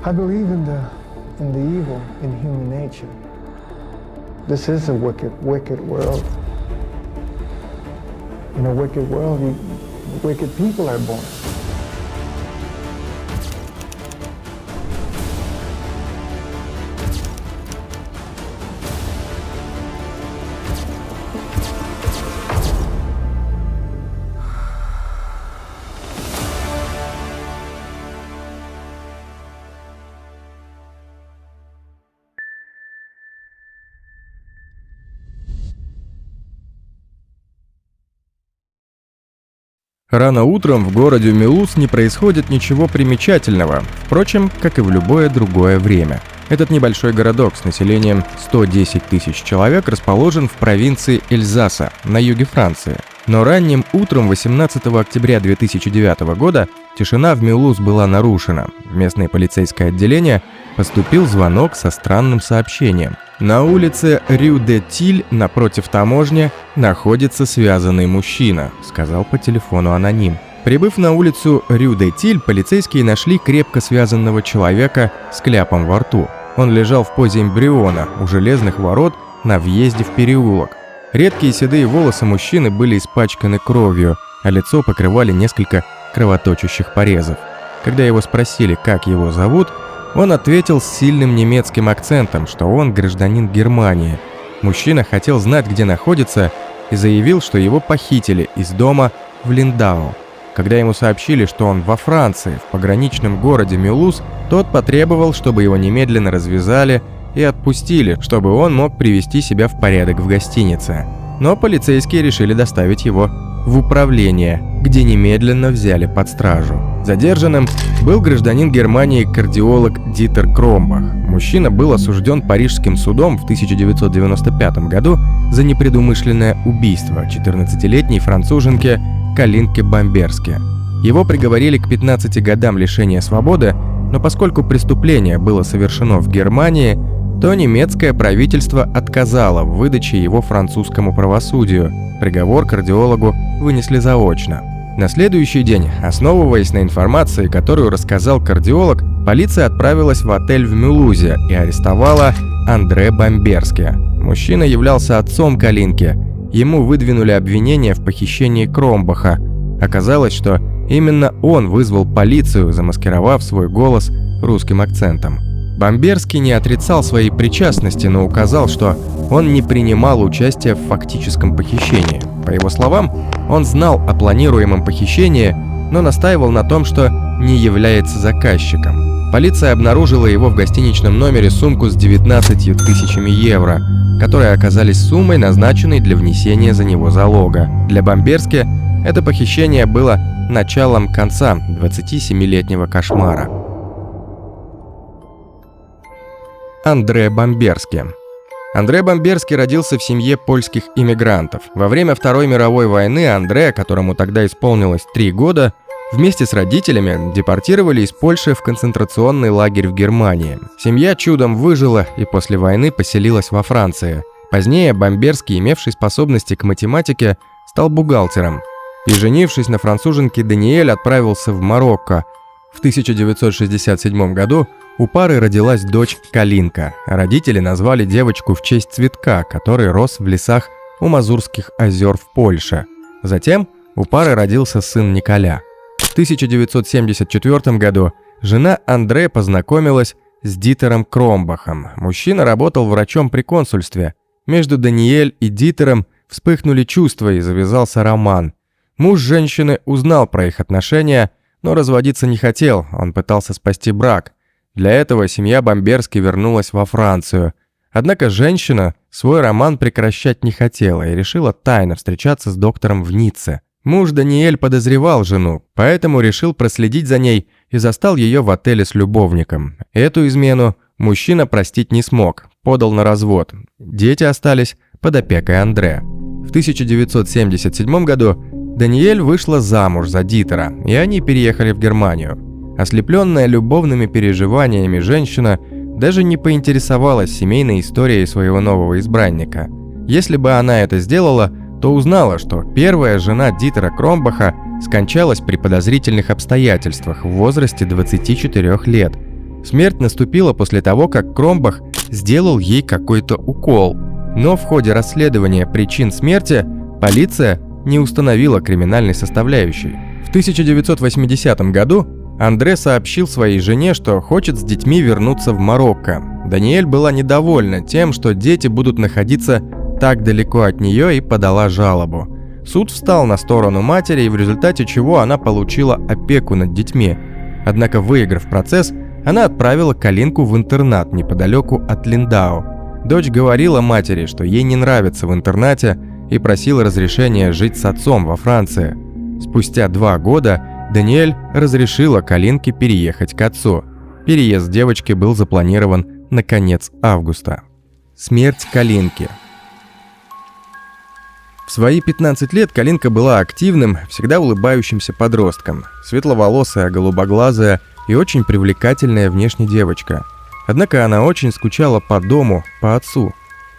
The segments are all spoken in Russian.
I believe in the evil in human nature. This is a wicked world. In a wicked world, wicked people are born. Рано утром в городе Мюлуз не происходит ничего примечательного, впрочем, как и в любое другое время. Этот небольшой городок с населением 110 тысяч человек расположен в провинции Эльзаса, на юге Франции. Но ранним утром 18 октября 2009 года тишина в Мюлуз была нарушена. В местное полицейское отделение поступил звонок со странным сообщением. На улице Рю-де-Тиль, напротив таможни, находится связанный мужчина, сказал по телефону аноним. Прибыв на улицу Рю-де-Тиль, полицейские нашли крепко связанного человека с кляпом во рту. Он лежал в позе эмбриона у железных ворот на въезде в переулок. Редкие седые волосы мужчины были испачканы кровью, а лицо покрывали несколько кровоточащих порезов. Когда его спросили, как его зовут, он ответил с сильным немецким акцентом, что он гражданин Германии. Мужчина хотел знать, где находится, и заявил, что его похитили из дома в Линдау. Когда ему сообщили, что он во Франции, в пограничном городе Мюлуз, тот потребовал, чтобы его немедленно развязали и отпустили, чтобы он мог привести себя в порядок в гостинице. Но полицейские решили доставить его в управление, где немедленно взяли под стражу. Задержанным был гражданин Германии кардиолог Дитер Кромбах. Мужчина был осужден парижским судом в 1995 году за непредумышленное убийство 14-летней француженки Калинки Бамберски. Его приговорили к 15 годам лишения свободы, но поскольку преступление было совершено в Германии, то немецкое правительство отказало в выдаче его французскому правосудию. Приговор кардиологу вынесли заочно. На следующий день, основываясь на информации, которую рассказал кардиолог, полиция отправилась в отель в Мюлузе и арестовала Андре Бамберски. Мужчина являлся отцом Калинки. Ему выдвинули обвинение в похищении Кромбаха. Оказалось, что именно он вызвал полицию, замаскировав свой голос русским акцентом. Бамберски не отрицал своей причастности, но указал, что он не принимал участия в фактическом похищении. По его словам, он знал о планируемом похищении, но настаивал на том, что не является заказчиком. Полиция обнаружила его в гостиничном номере сумку с 19 тысячами евро, которые оказались суммой, назначенной для внесения за него залога. Для Бамберски это похищение было началом конца 27-летнего кошмара. Андре Бамберски. Андре Бамберски родился в семье польских иммигрантов. Во время Второй мировой войны Андре, которому тогда исполнилось 3 года, вместе с родителями депортировали из Польши в концентрационный лагерь в Германии. Семья чудом выжила и после войны поселилась во Франции. Позднее Бамберски, имевший способности к математике, стал бухгалтером. И, женившись на француженке Даниэль, отправился в Марокко. В 1967 году у пары родилась дочь Калинка. Родители назвали девочку в честь цветка, который рос в лесах у Мазурских озер в Польше. Затем у пары родился сын Николя. В 1974 году жена Андре познакомилась с Дитером Кромбахом. Мужчина работал врачом при консульстве. Между Даниэль и Дитером вспыхнули чувства и завязался роман. Муж женщины узнал про их отношения, но разводиться не хотел, он пытался спасти брак. Для этого семья Бамберски вернулась во Францию. Однако женщина свой роман прекращать не хотела и решила тайно встречаться с доктором в Ницце. Муж Даниэль подозревал жену, поэтому решил проследить за ней и застал ее в отеле с любовником. Эту измену мужчина простить не смог, подал на развод. Дети остались под опекой Андре. В 1977 году Даниэль вышла замуж за Дитера, и они переехали в Германию. Ослепленная любовными переживаниями женщина даже не поинтересовалась семейной историей своего нового избранника. Если бы она это сделала, то узнала, что первая жена Дитера Кромбаха скончалась при подозрительных обстоятельствах в возрасте 24 лет. Смерть наступила после того, как Кромбах сделал ей какой-то укол. Но в ходе расследования причин смерти полиция не установила криминальной составляющей. В 1980 году Андре сообщил своей жене, что хочет с детьми вернуться в Марокко. Даниэль была недовольна тем, что дети будут находиться так далеко от нее, и подала жалобу. Суд встал на сторону матери, в результате чего она получила опеку над детьми. Однако, выиграв процесс, она отправила Калинку в интернат неподалеку от Линдау. Дочь говорила матери, что ей не нравится в интернате, и просила разрешения жить с отцом во Франции. Спустя 2 года Даниэль разрешила Калинке переехать к отцу. Переезд девочки был запланирован на конец августа. Смерть Калинки. В свои 15 лет Калинка была активным, всегда улыбающимся подростком. Светловолосая, голубоглазая и очень привлекательная внешне девочка. Однако она очень скучала по дому, по отцу.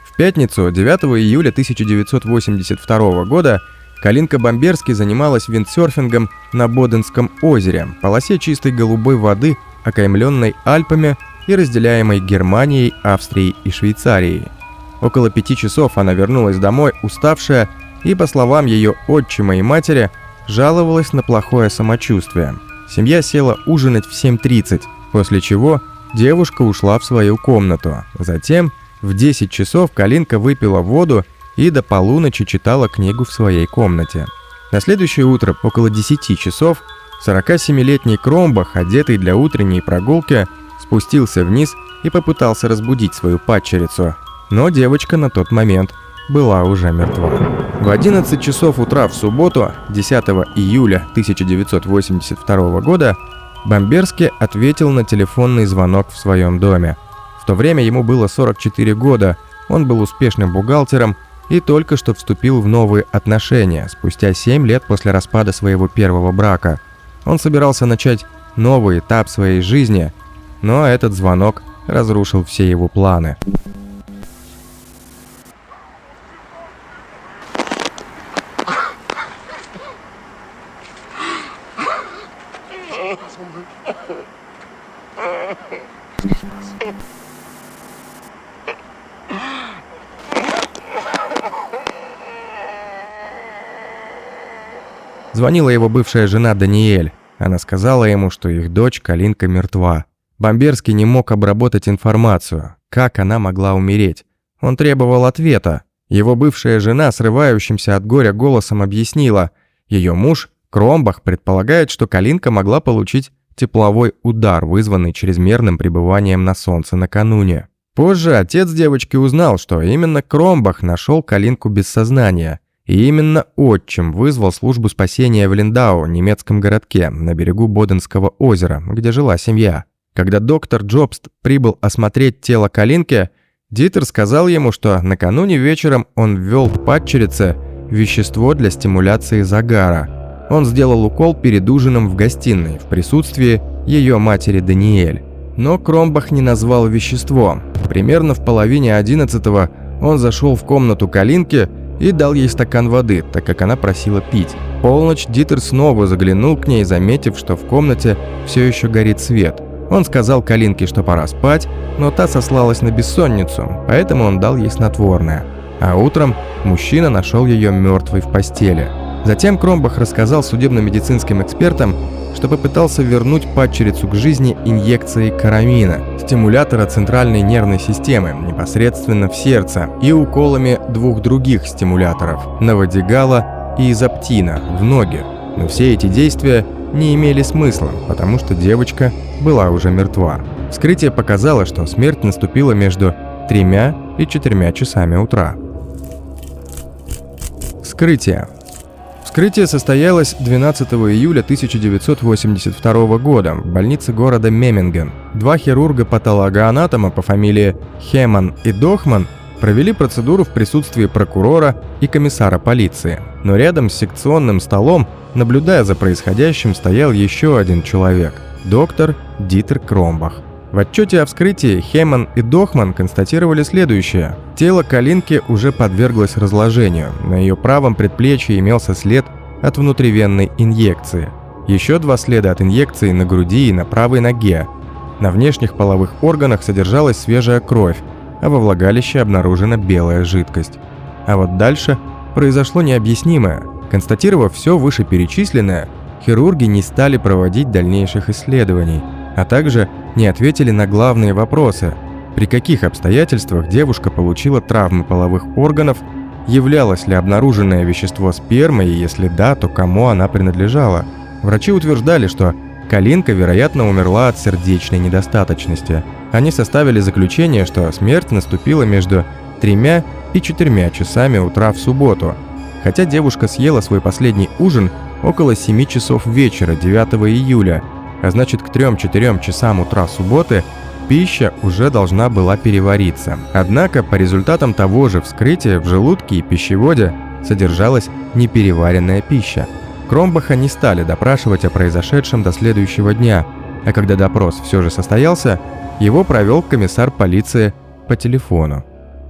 В пятницу, 9 июля 1982 года, Калинка Бомберски занималась виндсерфингом на Боденском озере, полосе чистой голубой воды, окаймленной Альпами и разделяемой Германией, Австрией и Швейцарией. Около 5 часов она вернулась домой, уставшая, и, по словам ее отчима и матери, жаловалась на плохое самочувствие. Семья села ужинать в 7:30, после чего девушка ушла в свою комнату. Затем в 10 часов Калинка выпила воду и до полуночи читала книгу в своей комнате. На следующее утро, около 10 часов, 47-летний Кромбах, одетый для утренней прогулки, спустился вниз и попытался разбудить свою падчерицу. Но девочка на тот момент была уже мертва. В 11 часов утра в субботу, 10 июля 1982 года, Бомберски ответил на телефонный звонок в своем доме. В то время ему было 44 года, он был успешным бухгалтером и только что вступил в новые отношения, спустя 7 лет после распада своего первого брака. Он собирался начать новый этап своей жизни, но этот звонок разрушил все его планы. Звонила его бывшая жена Даниэль. Она сказала ему, что их дочь Калинка мертва. Бомберски не мог обработать информацию. Как она могла умереть? Он требовал ответа. Его бывшая жена срывающимся от горя голосом объяснила. Ее муж, Кромбах, предполагает, что Калинка могла получить тепловой удар, вызванный чрезмерным пребыванием на солнце накануне. Позже отец девочки узнал, что именно Кромбах нашел Калинку без сознания. И именно отчим вызвал службу спасения в Линдау, немецком городке, на берегу Боденского озера, где жила семья. Когда доктор Джобст прибыл осмотреть тело Калинки, Дитер сказал ему, что накануне вечером он ввел падчерице вещество для стимуляции загара. Он сделал укол перед ужином в гостиной, в присутствии ее матери Даниэль. Но Кромбах не назвал вещество. Примерно в половине 11-го он зашел в комнату Калинки и дал ей стакан воды, так как она просила пить. В полночь Дитер снова заглянул к ней, заметив, что в комнате все еще горит свет. Он сказал Калинке, что пора спать, но та сослалась на бессонницу, поэтому он дал ей снотворное. А утром мужчина нашел ее мертвой в постели. Затем Кромбах рассказал судебно-медицинским экспертам, что попытался вернуть падчерицу к жизни инъекцией карамина, стимулятора центральной нервной системы, непосредственно в сердце, и уколами 2 других стимуляторов – наводигала и изоптина в ноги. Но все эти действия не имели смысла, потому что девочка была уже мертва. Вскрытие показало, что смерть наступила между 3 и 4 часами утра. Вскрытие. Вскрытие состоялось 12 июля 1982 года в больнице города Мемминген. 2 хирурга-патологоанатома по фамилии Хеман и Дохман провели процедуру в присутствии прокурора и комиссара полиции. Но рядом с секционным столом, наблюдая за происходящим, стоял еще один человек – доктор Дитер Кромбах. В отчете о вскрытии Хеман и Дохман констатировали следующее. Тело Калинки уже подверглось разложению. На ее правом предплечье имелся след от внутривенной инъекции. Еще 2 следа от инъекции на груди и на правой ноге. На внешних половых органах содержалась свежая кровь, а во влагалище обнаружена белая жидкость. А вот дальше произошло необъяснимое. Констатировав все вышеперечисленное, хирурги не стали проводить дальнейших исследований, а также не ответили на главные вопросы: при каких обстоятельствах девушка получила травмы половых органов, являлось ли обнаруженное вещество спермой, и если да, то кому она принадлежала. Врачи утверждали, что Калинка, вероятно, умерла от сердечной недостаточности. Они составили заключение, что смерть наступила между 3 и 4 часами утра в субботу, хотя девушка съела свой последний ужин около 7 часов вечера 9 июля, а значит, к 3-4 часам утра субботы пища уже должна была перевариться. Однако, по результатам того же вскрытия в желудке и пищеводе содержалась непереваренная пища. Кромбаха не стали допрашивать о произошедшем до следующего дня, а когда допрос все же состоялся, его провел комиссар полиции по телефону.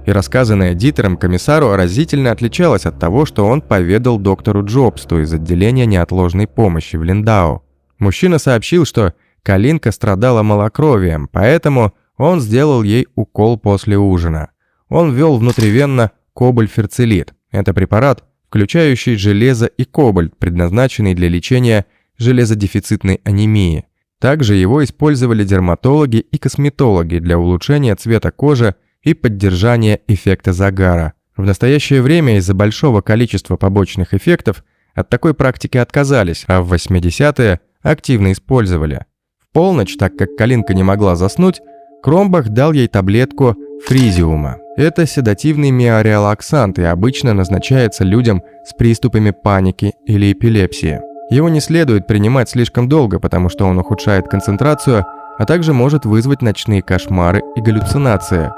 И рассказанное Дитером комиссару разительно отличалось от того, что он поведал доктору Джобсту из отделения неотложной помощи в Линдау. Мужчина сообщил, что Калинка страдала малокровием, поэтому он сделал ей укол после ужина. Он ввел внутривенно кобальферцелит. Это препарат, включающий железо и кобальт, предназначенный для лечения железодефицитной анемии. Также его использовали дерматологи и косметологи для улучшения цвета кожи и поддержания эффекта загара. В настоящее время из-за большого количества побочных эффектов от такой практики отказались, а в 80-е активно использовали. В полночь, так как Калинка не могла заснуть, Кромбах дал ей таблетку фризиума. Это седативный миорелаксант и обычно назначается людям с приступами паники или эпилепсии. Его не следует принимать слишком долго, потому что он ухудшает концентрацию, а также может вызвать ночные кошмары и галлюцинации.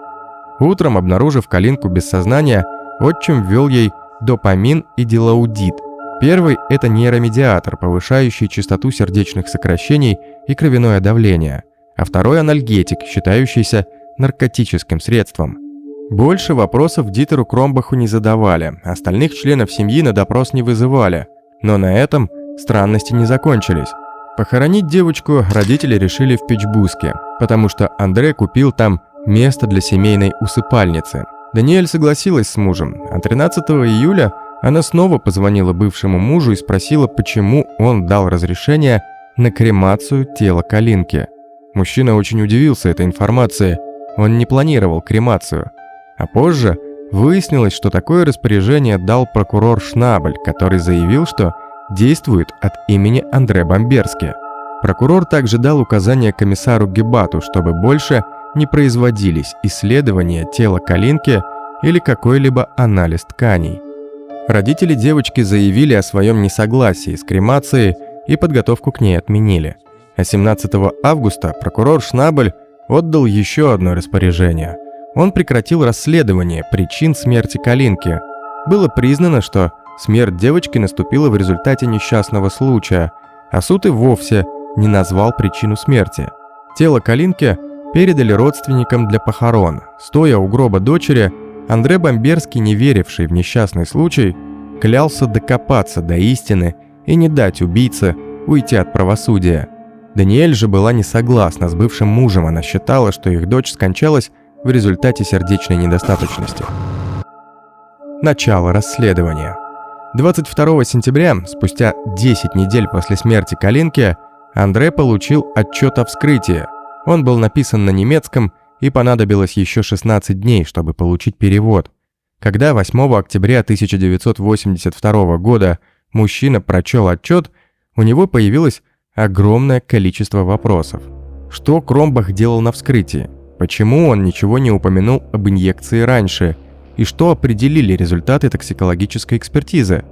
Утром, обнаружив Калинку без сознания, отчим ввел ей допамин и дилаудид. Первый – это нейромедиатор, повышающий частоту сердечных сокращений и кровяное давление, а второй – анальгетик, считающийся наркотическим средством. Больше вопросов Дитеру Кромбаху не задавали, остальных членов семьи на допрос не вызывали. Но на этом странности не закончились. Похоронить девочку родители решили в Пичбуске, потому что Андре купил там место для семейной усыпальницы. Даниэль согласилась с мужем, а 13 июля она снова позвонила бывшему мужу и спросила, почему он дал разрешение на кремацию тела Калинки. Мужчина очень удивился этой информации, он не планировал кремацию. А позже выяснилось, что такое распоряжение дал прокурор Шнабель, который заявил, что действует от имени Андре Бомберски. Прокурор также дал указание комиссару Гебату, чтобы больше не производились исследования тела Калинки или какой-либо анализ тканей. Родители девочки заявили о своем несогласии с кремацией и подготовку к ней отменили. А 17 августа прокурор Шнабель отдал еще одно распоряжение. Он прекратил расследование причин смерти Калинки. Было признано, что смерть девочки наступила в результате несчастного случая, а суд и вовсе не назвал причину смерти. Тело Калинки передали родственникам для похорон. Стоя у гроба дочери, Андре Бомберски, не веривший в несчастный случай, клялся докопаться до истины и не дать убийце уйти от правосудия. Даниэль же была не согласна с бывшим мужем, она считала, что их дочь скончалась в результате сердечной недостаточности. Начало расследования. 22 сентября, спустя 10 недель после смерти Калинки, Андре получил отчет о вскрытии. Он был написан на немецком, и понадобилось еще 16 дней, чтобы получить перевод. Когда 8 октября 1982 года мужчина прочел отчет, у него появилось огромное количество вопросов. Что Кромбах делал на вскрытии? Почему он ничего не упомянул об инъекции раньше? И что определили результаты токсикологической экспертизы?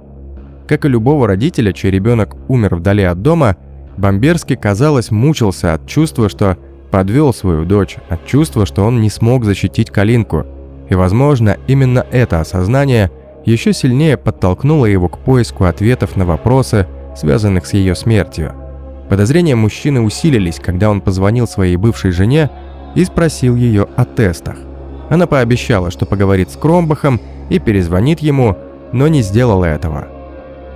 Как и любого родителя, чей ребенок умер вдали от дома, Бомберски, казалось, мучился от чувства, что подвел свою дочь, от чувства, что он не смог защитить Калинку. И, возможно, именно это осознание еще сильнее подтолкнуло его к поиску ответов на вопросы, связанных с ее смертью. Подозрения мужчины усилились, когда он позвонил своей бывшей жене и спросил ее о тестах. Она пообещала, что поговорит с Кромбахом и перезвонит ему, но не сделала этого.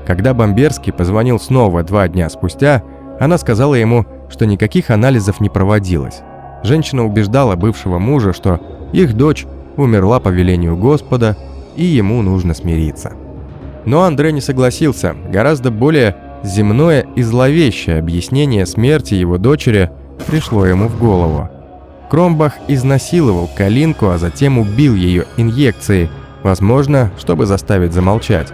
Когда Бомберски позвонил снова 2 дня спустя, она сказала ему, что никаких анализов не проводилось. Женщина убеждала бывшего мужа, что их дочь умерла по велению Господа, и ему нужно смириться. Но Андре не согласился. Гораздо более земное и зловещее объяснение смерти его дочери пришло ему в голову. Кромбах изнасиловал Калинку, а затем убил ее инъекцией, возможно, чтобы заставить замолчать.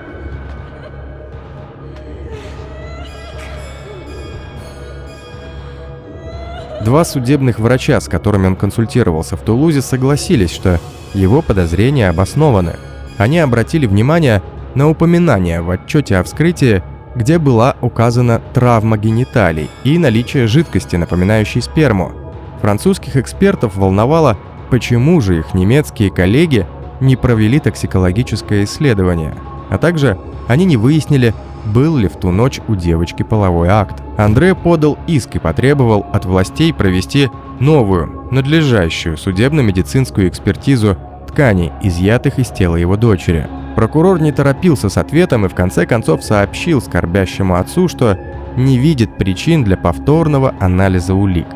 Два судебных врача, с которыми он консультировался в Тулузе, согласились, что его подозрения обоснованы. Они обратили внимание на упоминание в отчете о вскрытии, где была указана травма гениталий и наличие жидкости, напоминающей сперму. Французских экспертов волновало, почему же их немецкие коллеги не провели токсикологическое исследование, а также они не выяснили, был ли в ту ночь у девочки половой акт. Андре подал иск и потребовал от властей провести новую, надлежащую судебно-медицинскую экспертизу тканей, изъятых из тела его дочери. Прокурор не торопился с ответом и в конце концов сообщил скорбящему отцу, что не видит причин для повторного анализа улик.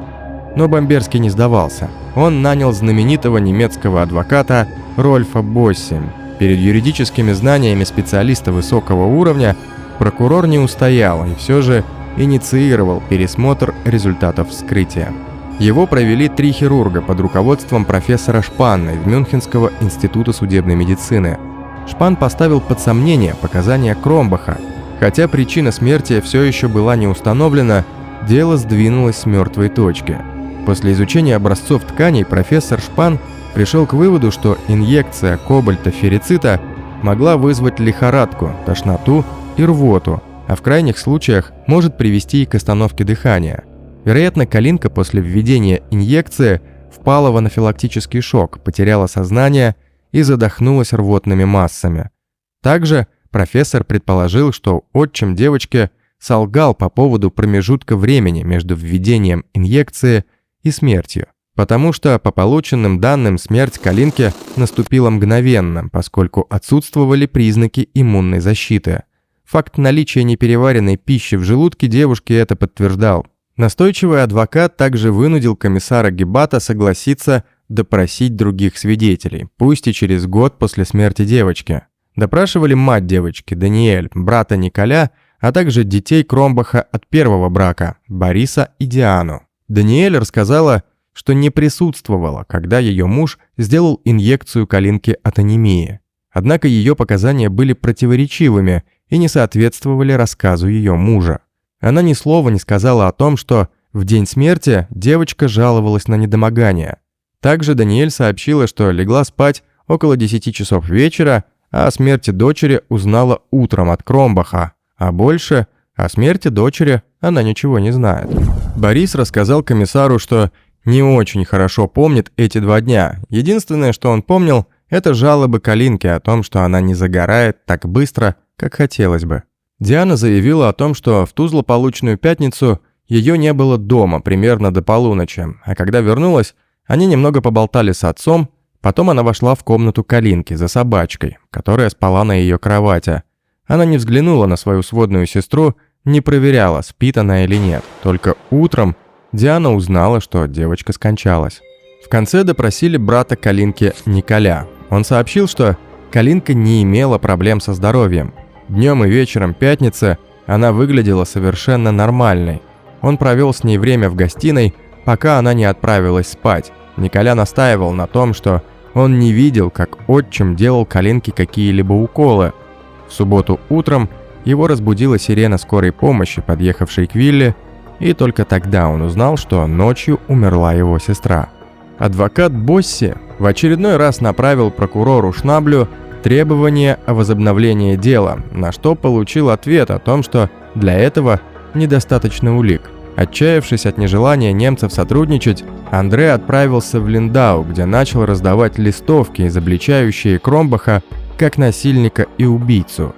Но Бомберский не сдавался. Он нанял знаменитого немецкого адвоката Рольфа Босси. Перед юридическими знаниями специалиста высокого уровня прокурор не устоял и все же инициировал пересмотр результатов вскрытия. Его провели 3 хирурга под руководством профессора Шпанна из Мюнхенского института судебной медицины. Шпан поставил под сомнение показания Кромбаха. Хотя причина смерти все еще была не установлена, дело сдвинулось с мертвой точки. После изучения образцов тканей профессор Шпан пришел к выводу, что инъекция кобальта-феррицита могла вызвать лихорадку, тошноту и рвоту, а в крайних случаях может привести и к остановке дыхания. Вероятно, Калинка после введения инъекции впала в анафилактический шок, потеряла сознание и задохнулась рвотными массами. Также профессор предположил, что отчим девочки солгал по поводу промежутка времени между введением инъекции и смертью, потому что, по полученным данным, смерть Калинки наступила мгновенно, поскольку отсутствовали признаки иммунной защиты. Факт наличия непереваренной пищи в желудке девушки это подтверждал. Настойчивый адвокат также вынудил комиссара Гебата согласиться допросить других свидетелей, пусть и через год после смерти девочки. Допрашивали мать девочки, Даниэль, брата Николя, а также детей Кромбаха от первого брака, Бориса и Диану. Даниэль рассказала, что не присутствовала, когда ее муж сделал инъекцию Калинке от анемии. Однако ее показания были противоречивыми и не соответствовали рассказу ее мужа. Она ни слова не сказала о том, что в день смерти девочка жаловалась на недомогание. Также Даниэль сообщила, что легла спать около 10 часов вечера, а о смерти дочери узнала утром от Кромбаха, а больше о смерти дочери она ничего не знает. Борис рассказал комиссару, что не очень хорошо помнит эти 2 дня. Единственное, что он помнил, это жалобы Калинки о том, что она не загорает так быстро, как хотелось бы. Диана заявила о том, что в ту злополучную пятницу ее не было дома примерно до полуночи, а когда вернулась, они немного поболтали с отцом, потом она вошла в комнату Калинки за собачкой, которая спала на ее кровати. Она не взглянула на свою сводную сестру, не проверяла, спит она или нет. Только утром Диана узнала, что девочка скончалась. В конце допросили брата Калинки Николя. Он сообщил, что Калинка не имела проблем со здоровьем. Днем и вечером пятницы она выглядела совершенно нормальной. Он провел с ней время в гостиной, пока она не отправилась спать. Николя настаивал на том, что он не видел, как отчим делал Калинке какие-либо уколы. В субботу утром его разбудила сирена скорой помощи, подъехавшей к вилле, и только тогда он узнал, что ночью умерла его сестра. Адвокат Босси в очередной раз направил прокурору Шнаблю требование о возобновлении дела, на что получил ответ о том, что для этого недостаточно улик. Отчаявшись от нежелания немцев сотрудничать, Андре отправился в Линдау, где начал раздавать листовки, изобличающие Кромбаха как насильника и убийцу.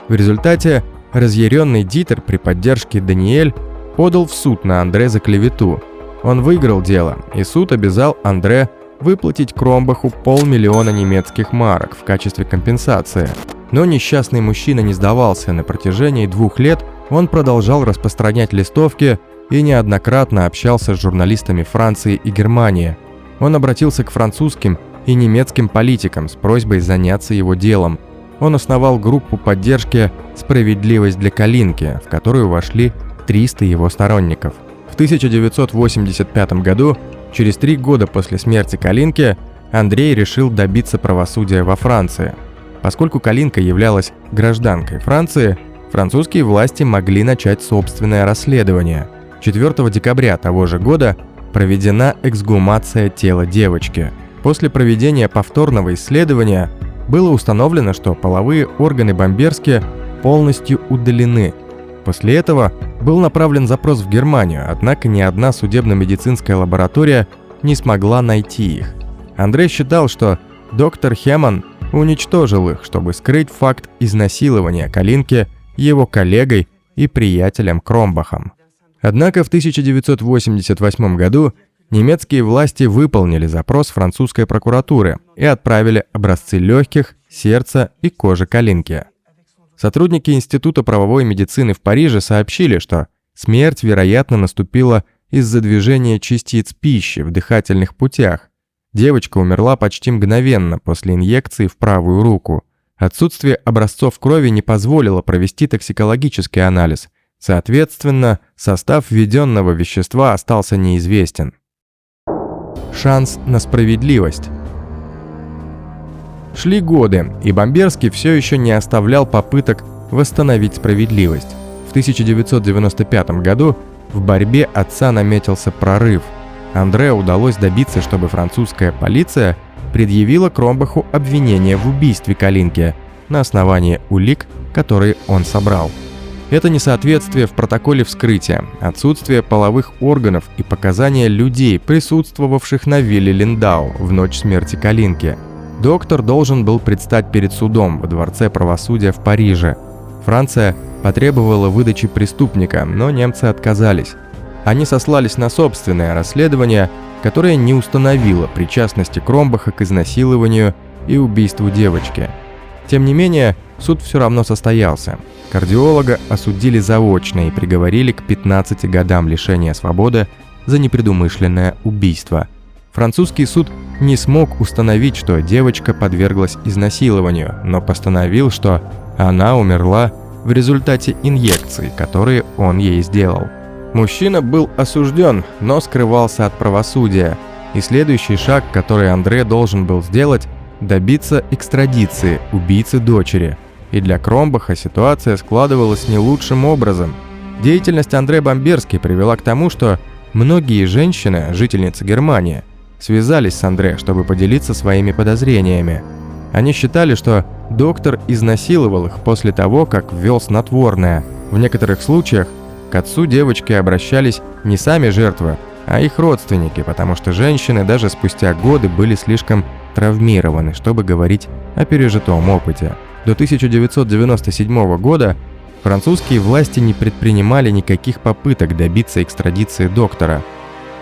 В результате разъяренный Дитер при поддержке Даниэль подал в суд на Андре за клевету. Он выиграл дело, и суд обязал Андре выплатить Кромбаху 500 000 немецких марок в качестве компенсации. Но несчастный мужчина не сдавался. На протяжении 2 лет он продолжал распространять листовки, и неоднократно общался с журналистами Франции и Германии. Он обратился к французским и немецким политикам с просьбой заняться его делом. Он основал группу поддержки «Справедливость для Калинки», в которую вошли 300 его сторонников. В 1985 году, через 3 года после смерти Калинки, Андрей решил добиться правосудия во Франции. Поскольку Калинка являлась гражданкой Франции, французские власти могли начать собственное расследование. 4 декабря того же года проведена эксгумация тела девочки. После проведения повторного исследования было установлено, что половые органы Бомберски полностью удалены. После этого был направлен запрос в Германию, однако ни одна судебно-медицинская лаборатория не смогла найти их. Андрей считал, что доктор Хеман уничтожил их, чтобы скрыть факт изнасилования Калинки его коллегой и приятелем Кромбахом. Однако в 1988 году немецкие власти выполнили запрос французской прокуратуры и отправили образцы легких, сердца и кожи Калинки. Сотрудники Института правовой медицины в Париже сообщили, что смерть, вероятно, наступила из-за движения частиц пищи в дыхательных путях. Девочка умерла почти мгновенно после инъекции в правую руку. Отсутствие образцов крови не позволило провести токсикологический анализ. Соответственно, состав введенного вещества остался неизвестен. Шанс на справедливость. Шли годы, и Бомберски все еще не оставлял попыток восстановить справедливость. В 1995 году в борьбе отца наметился прорыв. Андре удалось добиться, чтобы французская полиция предъявила Кромбаху обвинение в убийстве Калинки на основании улик, которые он собрал. Это несоответствие в протоколе вскрытия, отсутствие половых органов и показания людей, присутствовавших на вилле Линдау в ночь смерти Калинки. Доктор должен был предстать перед судом во Дворце правосудия в Париже. Франция потребовала выдачи преступника, но немцы отказались. Они сослались на собственное расследование, которое не установило причастности Кромбаха к изнасилованию и убийству девочки. Тем не менее, суд все равно состоялся. Кардиолога осудили заочно и приговорили к 15 годам лишения свободы за непредумышленное убийство. Французский суд не смог установить, что девочка подверглась изнасилованию, но постановил, что она умерла в результате инъекций, которые он ей сделал. Мужчина был осужден, но скрывался от правосудия, и следующий шаг, который Андре должен был сделать – добиться экстрадиции убийцы дочери. И для Кромбаха ситуация складывалась не лучшим образом. Деятельность Андре Бомберски привела к тому, что многие женщины, жительницы Германии, связались с Андре, чтобы поделиться своими подозрениями. Они считали, что доктор изнасиловал их после того, как ввел снотворное. В некоторых случаях к отцу девочки обращались не сами жертвы, а их родственники, потому что женщины даже спустя годы были слишком травмированы, чтобы говорить о пережитом опыте. До 1997 года французские власти не предпринимали никаких попыток добиться экстрадиции доктора.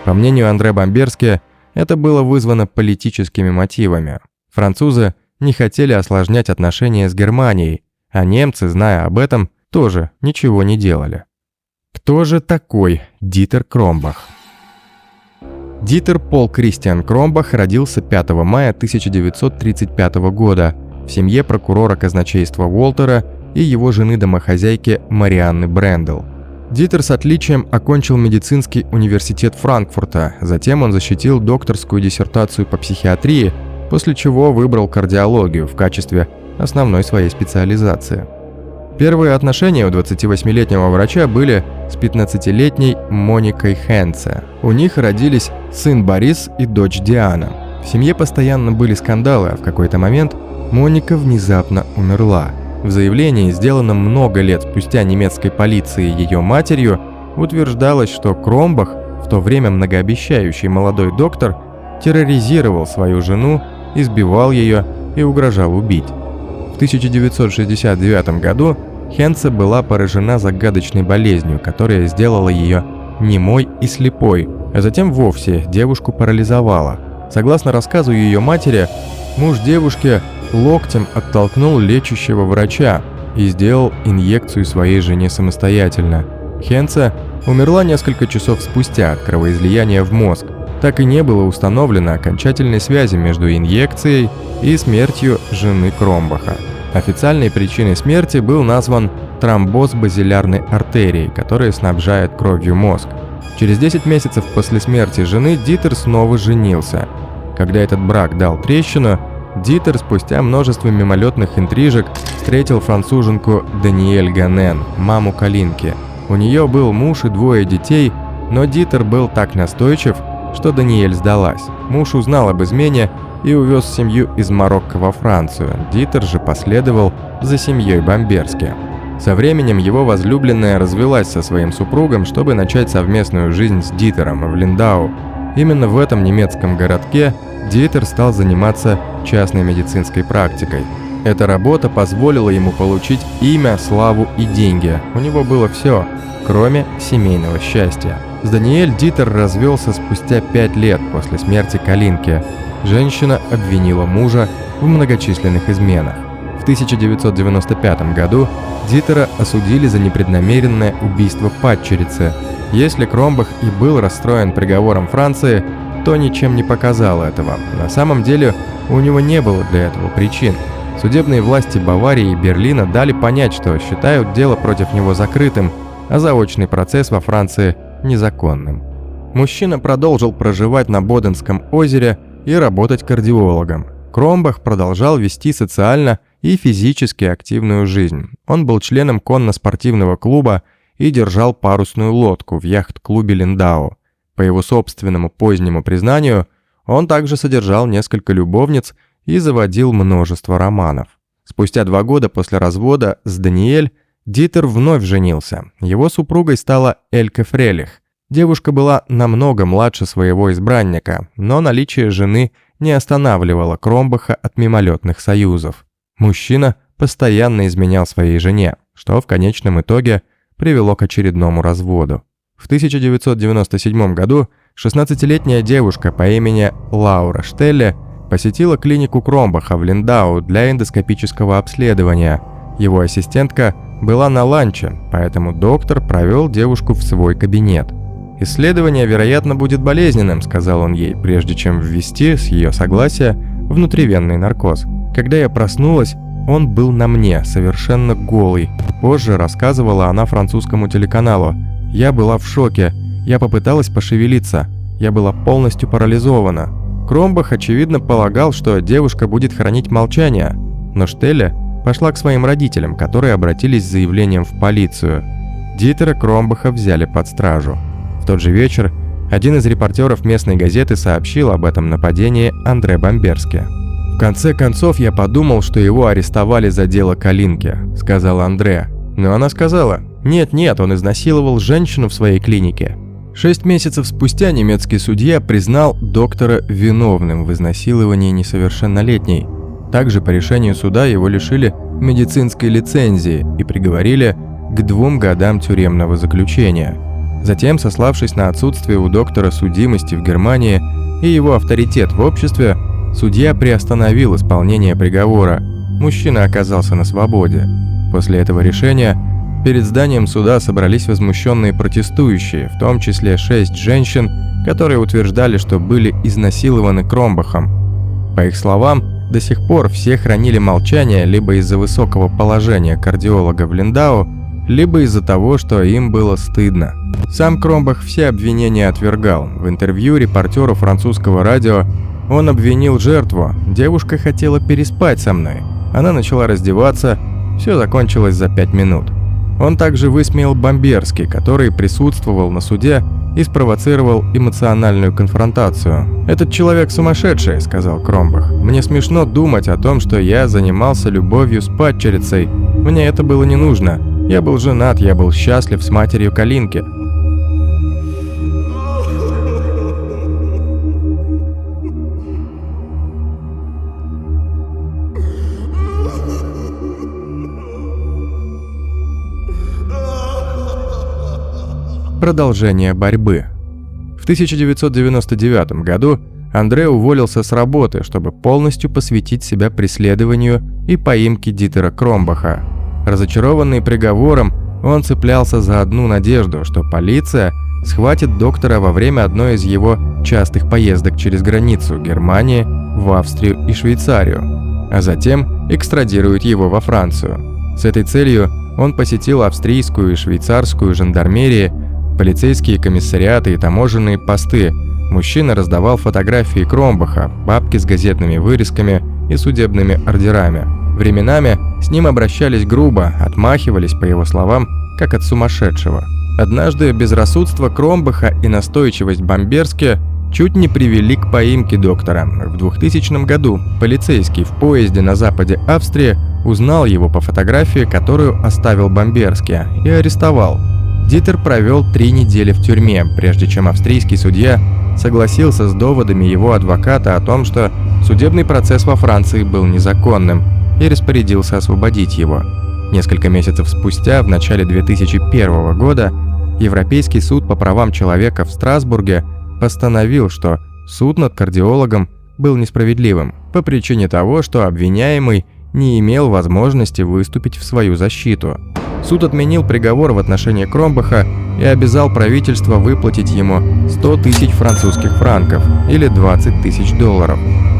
По мнению Андре Бомберски, это было вызвано политическими мотивами. Французы не хотели осложнять отношения с Германией, а немцы, зная об этом, тоже ничего не делали. Кто же такой Дитер Кромбах? Дитер Пол Кристиан Кромбах родился 5 мая 1935 года в семье прокурора казначейства Уолтера и его жены-домохозяйки Марианны Брендел. Дитер с отличием окончил медицинский университет Франкфурта, затем он защитил докторскую диссертацию по психиатрии, после чего выбрал кардиологию в качестве основной своей специализации. Первые отношения у 28-летнего врача были с 15-летней Моникой Хенце. У них родились сын Борис и дочь Диана. В семье постоянно были скандалы, а в какой-то момент Моника внезапно умерла. В заявлении, сделанном много лет спустя немецкой полицией ее матерью, утверждалось, что Кромбах, в то время многообещающий молодой доктор, терроризировал свою жену, избивал ее и угрожал убить. В 1969 году Хенце была поражена загадочной болезнью, которая сделала ее немой и слепой, а затем вовсе девушку парализовала. Согласно рассказу ее матери, муж девушки локтем оттолкнул лечащего врача и сделал инъекцию своей жене самостоятельно. Хенце умерла несколько часов спустя от кровоизлияния в мозг. Так и не было установлено окончательной связи между инъекцией и смертью жены Кромбаха. Официальной причиной смерти был назван тромбоз базилярной артерии, которая снабжает кровью мозг. Через 10 месяцев после смерти жены Дитер снова женился. Когда этот брак дал трещину, Дитер спустя множество мимолетных интрижек встретил француженку Даниэль Ганен, маму Калинки. У нее был муж и 2 детей, но Дитер был так настойчив, что Даниэль сдалась. Муж узнал об измене и увез семью из Марокко во Францию. Дитер же последовал за семьей Бомберски. Со временем его возлюбленная развелась со своим супругом, чтобы начать совместную жизнь с Дитером в Линдау. Именно в этом немецком городке Дитер стал заниматься частной медицинской практикой. Эта работа позволила ему получить имя, славу и деньги. У него было все, кроме семейного счастья. С Даниэль Дитер развелся спустя 5 лет после смерти Калинки. Женщина обвинила мужа в многочисленных изменах. В 1995 году Дитера осудили за непреднамеренное убийство падчерицы. Если Кромбах и был расстроен приговором Франции, то ничем не показал этого. На самом деле у него не было для этого причин. Судебные власти Баварии и Берлина дали понять, что считают дело против него закрытым, а заочный процесс во Франции незаконным. Мужчина продолжил проживать на Боденском озере и работать кардиологом. Кромбах продолжал вести социально и физически активную жизнь. Он был членом конно-спортивного клуба и держал парусную лодку в яхт-клубе Линдау. По его собственному позднему признанию, он также содержал несколько любовниц и заводил множество романов. Спустя 2 года после развода с Даниэль Дитер вновь женился. Его супругой стала Эльке Фрелих. Девушка была намного младше своего избранника, но наличие жены не останавливало Кромбаха от мимолетных союзов. Мужчина постоянно изменял своей жене, что в конечном итоге привело к очередному разводу. В 1997 году 16-летняя девушка по имени Лаура Штелле посетила клинику Кромбаха в Линдау для эндоскопического обследования. Его ассистентка была на ланче, поэтому доктор провел девушку в свой кабинет. «Исследование, вероятно, будет болезненным», — сказал он ей, прежде чем ввести, с ее согласия, внутривенный наркоз. «Когда я проснулась, он был на мне, совершенно голый». Позже рассказывала она французскому телеканалу. «Я была в шоке. Я попыталась пошевелиться. Я была полностью парализована». Кромбах, очевидно, полагал, что девушка будет хранить молчание, но Штелле пошла к своим родителям, которые обратились с заявлением в полицию. Дитера Кромбаха взяли под стражу. В тот же вечер один из репортеров местной газеты сообщил об этом нападении Андре Бомберски. «В конце концов, я подумал, что его арестовали за дело Калинки», — сказал Андре. Но она сказала: «Нет, он изнасиловал женщину в своей клинике». 6 месяцев спустя немецкий судья признал доктора виновным в изнасиловании несовершеннолетней. Также по решению суда его лишили медицинской лицензии и приговорили к 2 годам тюремного заключения. Затем, сославшись на отсутствие у доктора судимости в Германии и его авторитет в обществе, судья приостановил исполнение приговора. Мужчина оказался на свободе. После этого решения перед зданием суда собрались возмущенные протестующие, в том числе 6 женщин, которые утверждали, что были изнасилованы Кромбахом. По их словам, до сих пор все хранили молчание либо из-за высокого положения кардиолога в Линдау, либо из-за того, что им было стыдно. Сам Кромбах все обвинения отвергал. В интервью репортеру французского радио он обвинил жертву: «Девушка хотела переспать со мной. Она начала раздеваться, все закончилось за 5 минут». Он также высмеял Бомберски, который присутствовал на суде и спровоцировал эмоциональную конфронтацию. «Этот человек сумасшедший», — сказал Кромбах. «Мне смешно думать о том, что я занимался любовью с падчерицей. Мне это было не нужно. Я был женат, я был счастлив с матерью Калинки». Продолжение борьбы. В 1999 году Андре уволился с работы, чтобы полностью посвятить себя преследованию и поимке Дитера Кромбаха. Разочарованный приговором, он цеплялся за одну надежду, что полиция схватит доктора во время одной из его частых поездок через границу Германии в Австрию и Швейцарию, а затем экстрадирует его во Францию. С этой целью он посетил австрийскую и швейцарскую жандармерии, полицейские комиссариаты и таможенные посты. Мужчина раздавал фотографии Кромбаха, папки с газетными вырезками и судебными ордерами. Временами с ним обращались грубо, отмахивались, по его словам, как от сумасшедшего. Однажды безрассудство Кромбаха и настойчивость Бомберски чуть не привели к поимке доктора. В 2000 году полицейский в поезде на западе Австрии узнал его по фотографии, которую оставил Бомберски, и арестовал. Дитер провел 3 недели в тюрьме, прежде чем австрийский судья согласился с доводами его адвоката о том, что судебный процесс во Франции был незаконным, и распорядился освободить его. Несколько месяцев спустя, в начале 2001 года, Европейский суд по правам человека в Страсбурге постановил, что суд над кардиологом был несправедливым по причине того, что обвиняемый не имел возможности выступить в свою защиту. Суд отменил приговор в отношении Кромбаха и обязал правительство выплатить ему 100 тысяч французских франков или 20 тысяч долларов.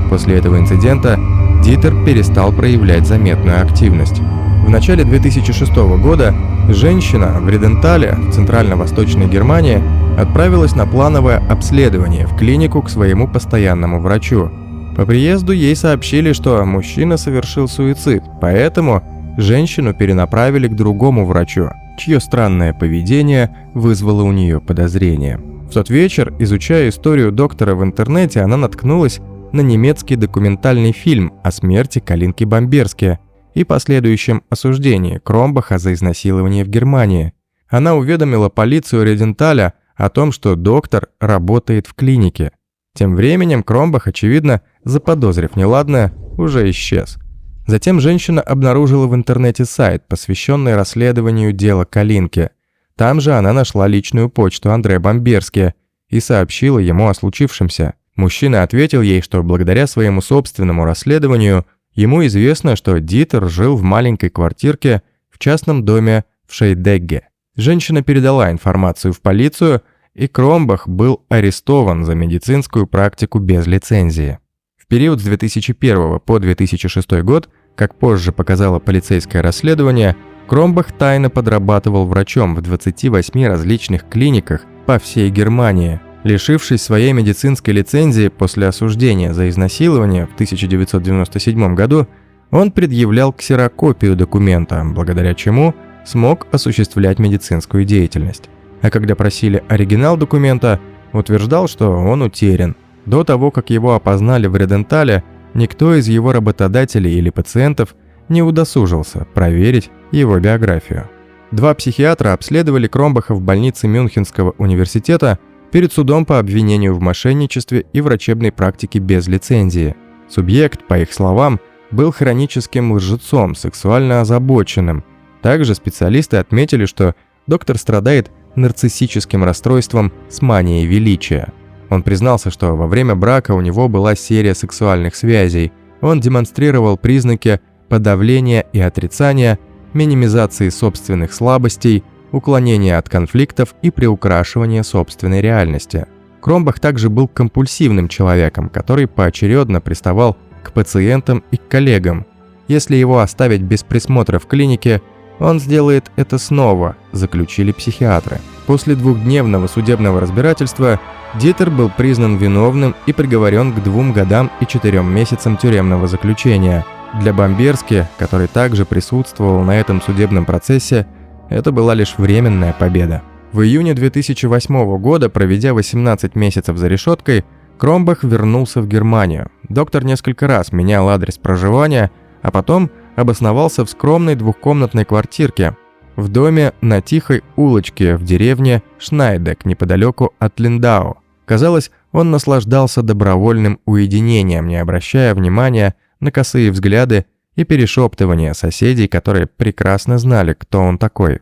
После этого инцидента Дитер перестал проявлять заметную активность. В начале 2006 года женщина в Ридентале в Центрально-Восточной Германии отправилась на плановое обследование в клинику к своему постоянному врачу. По приезду ей сообщили, что мужчина совершил суицид, поэтому женщину перенаправили к другому врачу, чье странное поведение вызвало у нее подозрения. В тот вечер, изучая историю доктора в интернете, она наткнулась на немецкий документальный фильм о смерти Калинки Бомберски и последующем осуждении Кромбаха за изнасилование в Германии. Она уведомила полицию Риденталя о том, что доктор работает в клинике. Тем временем Кромбах, очевидно, заподозрив неладное, уже исчез. Затем женщина обнаружила в интернете сайт, посвященный расследованию дела Калинки. Там же она нашла личную почту Андре Бомберски и сообщила ему о случившемся. Мужчина ответил ей, что благодаря своему собственному расследованию ему известно, что Дитер жил в маленькой квартирке в частном доме в Шейдегге. Женщина передала информацию в полицию, и Кромбах был арестован за медицинскую практику без лицензии. В период с 2001 по 2006 год, как позже показало полицейское расследование, Кромбах тайно подрабатывал врачом в 28 различных клиниках по всей Германии. Лишившись своей медицинской лицензии после осуждения за изнасилование в 1997 году, он предъявлял ксерокопию документа, благодаря чему смог осуществлять медицинскую деятельность. А когда просили оригинал документа, утверждал, что он утерян. До того, как его опознали в Ридентале, никто из его работодателей или пациентов не удосужился проверить его биографию. 2 психиатра обследовали Кромбаха в больнице Мюнхенского университета перед судом по обвинению в мошенничестве и врачебной практике без лицензии. Субъект, по их словам, был хроническим лжецом, сексуально озабоченным. Также специалисты отметили, что доктор страдает нарциссическим расстройством с манией величия. Он признался, что во время брака у него была серия сексуальных связей. Он демонстрировал признаки подавления и отрицания, минимизации собственных слабостей, уклонения от конфликтов и приукрашивания собственной реальности. Кромбах также был компульсивным человеком, который поочередно приставал к пациентам и к коллегам. Если его оставить без присмотра в клинике, он сделает это снова, заключили психиатры. После 2-дневного судебного разбирательства Дитер был признан виновным и приговорен к 2 годам и 4 месяцам тюремного заключения. Для Бомберски, который также присутствовал на этом судебном процессе, это была лишь временная победа. В июне 2008 года, проведя 18 месяцев за решеткой, Кромбах вернулся в Германию. Доктор несколько раз менял адрес проживания, а потом обосновался в скромной 2-комнатной квартирке в доме на тихой улочке в деревне Шнайдек, неподалеку от Линдау. Казалось, он наслаждался добровольным уединением, не обращая внимания на косые взгляды и перешептывания соседей, которые прекрасно знали, кто он такой.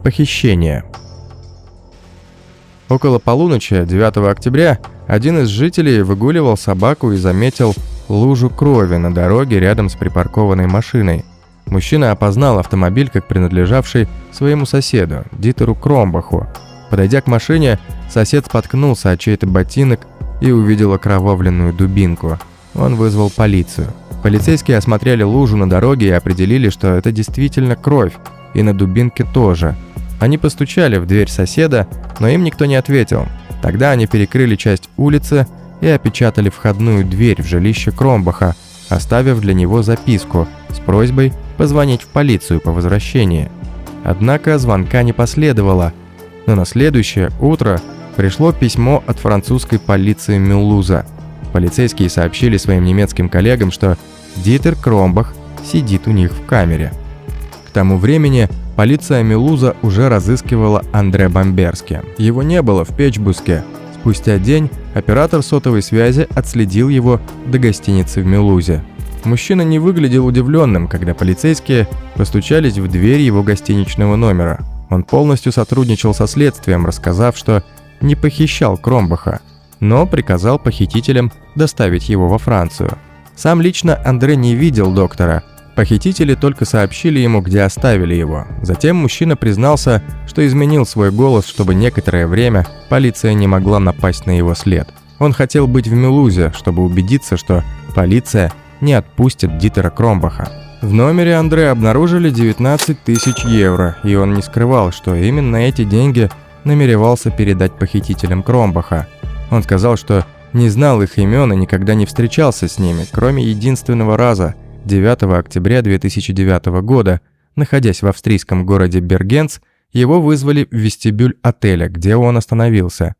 Похищение. Около полуночи 9 октября один из жителей выгуливал собаку и заметил лужу крови на дороге рядом с припаркованной машиной. Мужчина опознал автомобиль как принадлежавший своему соседу, Дитеру Кромбаху. Подойдя к машине, сосед споткнулся о чей-то ботинок и увидел окровавленную дубинку. Он вызвал полицию. Полицейские осмотрели лужу на дороге и определили, что это действительно кровь, и на дубинке тоже. Они постучали в дверь соседа, но им никто не ответил. Тогда они перекрыли часть улицы и опечатали входную дверь в жилище Кромбаха, оставив для него записку с просьбой позвонить в полицию по возвращении. Однако звонка не последовало, но на следующее утро пришло письмо от французской полиции Мюлуза. Полицейские сообщили своим немецким коллегам, что Дитер Кромбах сидит у них в камере. К тому времени полиция Мюлуза уже разыскивала Андре Бамберски. Его не было в Печбуске. Спустя день оператор сотовой связи отследил его до гостиницы в Мюлузе. Мужчина не выглядел удивленным, когда полицейские постучались в дверь его гостиничного номера. Он полностью сотрудничал со следствием, рассказав, что не похищал Кромбаха, но приказал похитителям доставить его во Францию. Сам лично Андре не видел доктора. Похитители только сообщили ему, где оставили его. Затем мужчина признался, что изменил свой голос, чтобы некоторое время полиция не могла напасть на его след. Он хотел быть в Мюлузе, чтобы убедиться, что полиция не отпустит Дитера Кромбаха. В номере Андре обнаружили 19 тысяч евро, и он не скрывал, что именно эти деньги намеревался передать похитителям Кромбаха. Он сказал, что не знал их имен и никогда не встречался с ними, кроме единственного раза, 9 октября 2009 года, находясь в австрийском городе Бергенц, его вызвали в вестибюль отеля, где он остановился.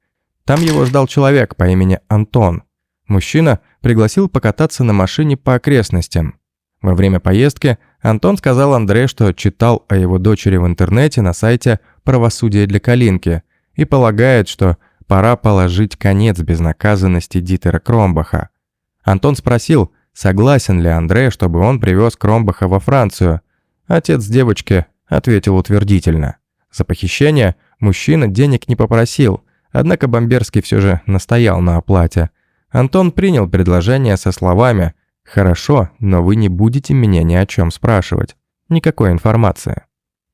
Там его ждал человек по имени Антон. Мужчина пригласил покататься на машине по окрестностям. Во время поездки Антон сказал Андре, что читал о его дочери в интернете на сайте «Правосудие для Калинки» и полагает, что пора положить конец безнаказанности Дитера Кромбаха. Антон спросил, согласен ли Андре, чтобы он привез Кромбаха во Францию. Отец девочки ответил утвердительно. За похищение мужчина денег не попросил, однако Бамберский все же настоял на оплате. Антон принял предложение со словами «Хорошо, но вы не будете меня ни о чем спрашивать. Никакой информации».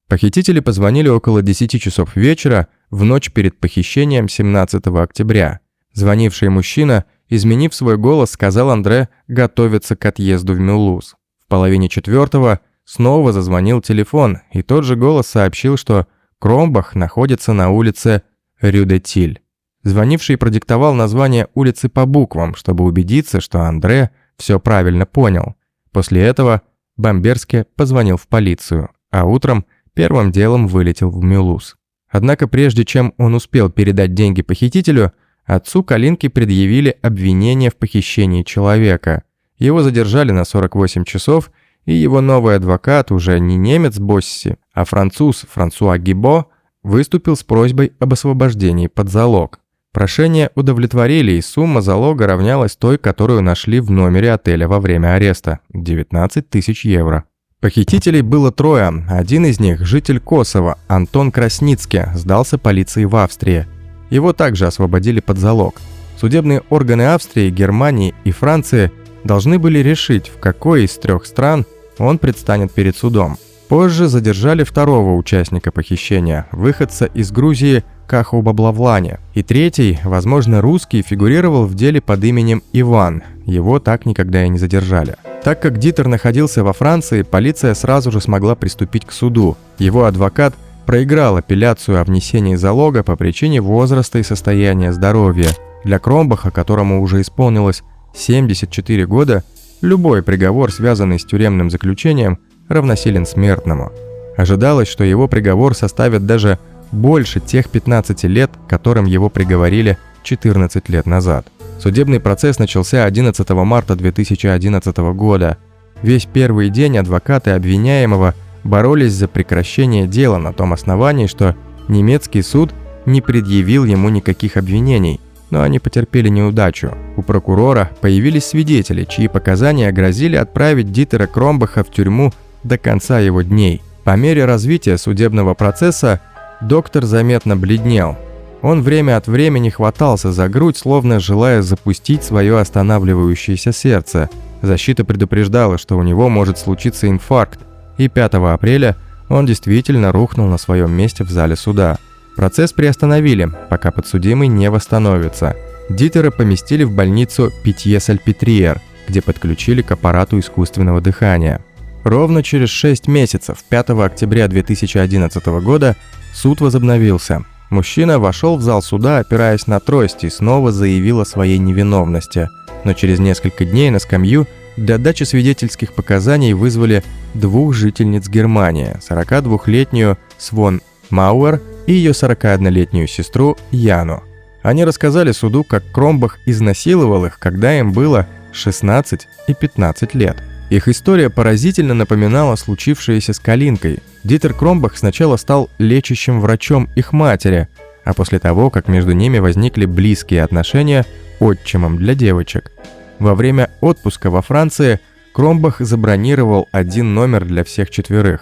Похитители позвонили около 10 часов вечера в ночь перед похищением 17 октября. Звонивший мужчина, изменив свой голос, сказал Андре готовиться к отъезду в Мюлуз. В половине четвертого снова зазвонил телефон, и тот же голос сообщил, что Кромбах находится на улице Рю-де-Тиль. Звонивший продиктовал название улицы по буквам, чтобы убедиться, что Андре все правильно понял. После этого Бамберский позвонил в полицию, а утром первым делом вылетел в Мюлуз. Однако прежде чем он успел передать деньги похитителю, отцу Калинки предъявили обвинение в похищении человека. Его задержали на 48 часов, и его новый адвокат, уже не немец Босси, а француз Франсуа Гибо, выступил с просьбой об освобождении под залог. Прошение удовлетворили, и сумма залога равнялась той, которую нашли в номере отеля во время ареста – 19 тысяч евро. Похитителей было трое. Один из них, житель Косово, Антон Красницкий, сдался полиции в Австрии. Его также освободили под залог. Судебные органы Австрии, Германии и Франции должны были решить, в какой из 3 стран он предстанет перед судом. Позже задержали второго участника похищения, выходца из Грузии Каху Баблавлане. И третий, возможно, русский, фигурировал в деле под именем Иван. Его так никогда и не задержали. Так как Дитер находился во Франции, полиция сразу же смогла приступить к суду. Его адвокат проиграл апелляцию о внесении залога по причине возраста и состояния здоровья. Для Кромбаха, которому уже исполнилось 74 года, любой приговор, связанный с тюремным заключением, равносилен смертному. Ожидалось, что его приговор составит даже больше тех 15 лет, которым его приговорили 14 лет назад. Судебный процесс начался 11 марта 2011 года. Весь первый день адвокаты обвиняемого боролись за прекращение дела на том основании, что немецкий суд не предъявил ему никаких обвинений, но они потерпели неудачу. У прокурора появились свидетели, чьи показания грозили отправить Дитера Кромбаха в тюрьму до конца его дней. По мере развития судебного процесса доктор заметно бледнел. Он время от времени хватался за грудь, словно желая запустить свое останавливающееся сердце. Защита предупреждала, что у него может случиться инфаркт, и 5 апреля он действительно рухнул на своем месте в зале суда. Процесс приостановили, пока подсудимый не восстановится. Дитера поместили в больницу Питье-Сальпетриер, где подключили к аппарату искусственного дыхания. Ровно через 6 месяцев, 5 октября 2011 года, суд возобновился. Мужчина вошел в зал суда, опираясь на трость, и снова заявил о своей невиновности. Но через несколько дней на скамью для дачи свидетельских показаний вызвали 2 жительниц Германии, 42-летнюю Свон Мауэр и ее 41-летнюю сестру Яну. Они рассказали суду, как Кромбах изнасиловал их, когда им было 16 и 15 лет. Их история поразительно напоминала случившееся с Калинкой. Дитер Кромбах сначала стал лечащим врачом их матери, а после того, как между ними возникли близкие отношения, отчимом для девочек. Во время отпуска во Франции Кромбах забронировал 1 номер для всех 4.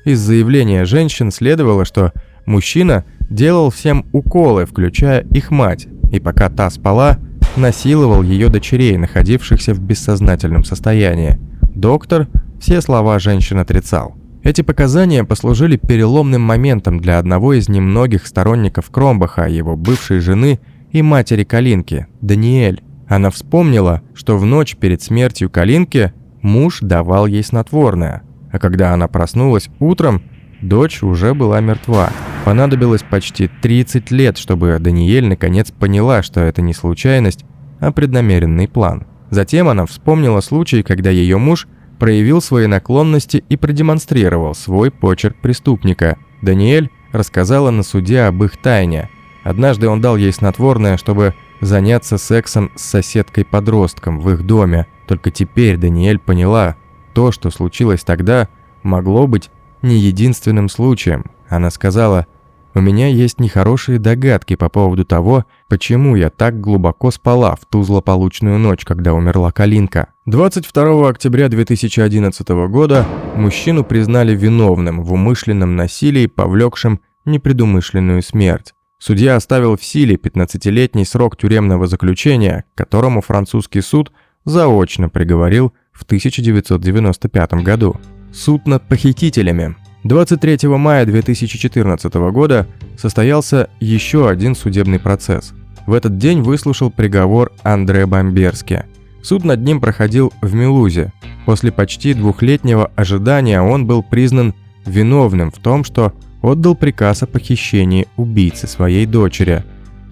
Из заявления женщин следовало, что мужчина делал всем уколы, включая их мать, и пока та спала, насиловал ее дочерей, находившихся в бессознательном состоянии. Доктор все слова женщин отрицал. Эти показания послужили переломным моментом для одного из немногих сторонников Кромбаха, его бывшей жены и матери Калинки, Даниэль. Она вспомнила, что в ночь перед смертью Калинки муж давал ей снотворное, а когда она проснулась утром, дочь уже была мертва. Понадобилось почти 30 лет, чтобы Даниэль наконец поняла, что это не случайность, а преднамеренный план. Затем она вспомнила случай, когда ее муж проявил свои наклонности и продемонстрировал свой почерк преступника. Даниэль рассказала на суде об их тайне. Однажды он дал ей снотворное, чтобы заняться сексом с соседкой-подростком в их доме. Только теперь Даниэль поняла, то, что случилось тогда, могло быть не единственным случаем. Она сказала: «У меня есть нехорошие догадки по поводу того, почему я так глубоко спала в ту злополучную ночь, когда умерла Калинка». 22 октября 2011 года мужчину признали виновным в умышленном насилии, повлекшем непредумышленную смерть. Судья оставил в силе 15-летний срок тюремного заключения, к которому французский суд заочно приговорил в 1995 году. Суд над похитителями. 23 мая 2014 года состоялся еще один судебный процесс. В этот день выслушал приговор Андре Бамберски. Суд над ним проходил в Мюлузе. После почти 2-летнего ожидания он был признан виновным в том, что отдал приказ о похищении убийцы своей дочери,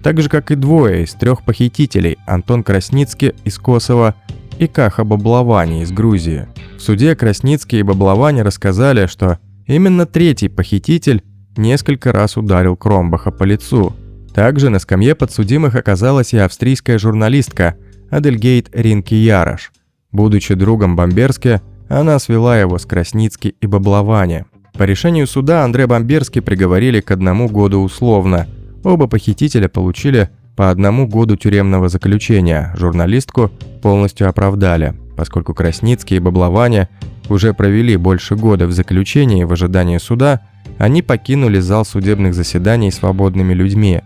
так же как и 2 из 3 похитителей – Антон Красницкий из Косово и Каха Баблавани из Грузии. В суде Красницкий и Баблавани рассказали, что именно 3-й похититель несколько раз ударил Кромбаха по лицу. Также на скамье подсудимых оказалась и австрийская журналистка Адельгейт Ринки-Ярош. Будучи другом Бамберски, она свела его с Красницки и Баблавани. По решению суда Андре Бамберски приговорили к 1 году условно. Оба похитителя получили по 1 году тюремного заключения. Журналистку полностью оправдали, поскольку Красницкий и Баблавани уже провели больше года в заключении в ожидании суда, они покинули зал судебных заседаний свободными людьми.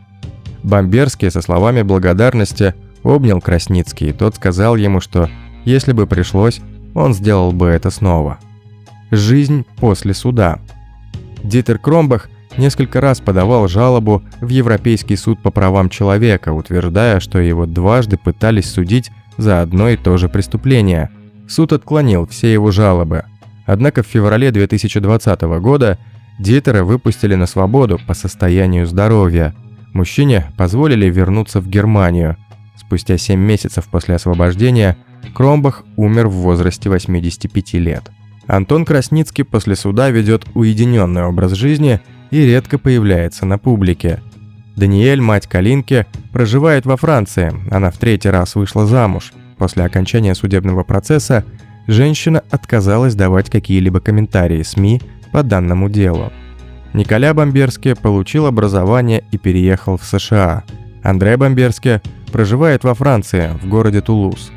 Бамберски со словами благодарности обнял Красницкий, и тот сказал ему, что если бы пришлось, он сделал бы это снова. Жизнь после суда. Дитер Кромбах несколько раз подавал жалобу в Европейский суд по правам человека, утверждая, что его дважды пытались судить за одно и то же преступление. Суд отклонил все его жалобы. Однако в феврале 2020 года Дитера выпустили на свободу по состоянию здоровья. Мужчине позволили вернуться в Германию. Спустя 7 месяцев после освобождения Кромбах умер в возрасте 85 лет. Антон Красницкий после суда ведет уединенный образ жизни и редко появляется на публике. Даниэль, мать Калинки, проживает во Франции, она в 3-й раз вышла замуж. После окончания судебного процесса женщина отказалась давать какие-либо комментарии СМИ по данному делу. Николя Бамберски получил образование и переехал в США. Андре Бамберски проживает во Франции, в городе Тулуз.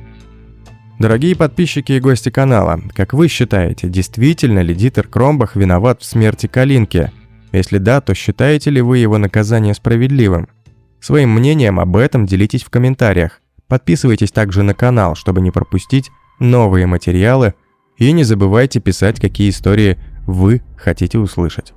Дорогие подписчики и гости канала, как вы считаете, действительно ли Дитер Кромбах виноват в смерти Калинки? Если да, то считаете ли вы его наказание справедливым? Своим мнением об этом делитесь в комментариях. Подписывайтесь также на канал, чтобы не пропустить новые материалы. И не забывайте писать, какие истории вы хотите услышать.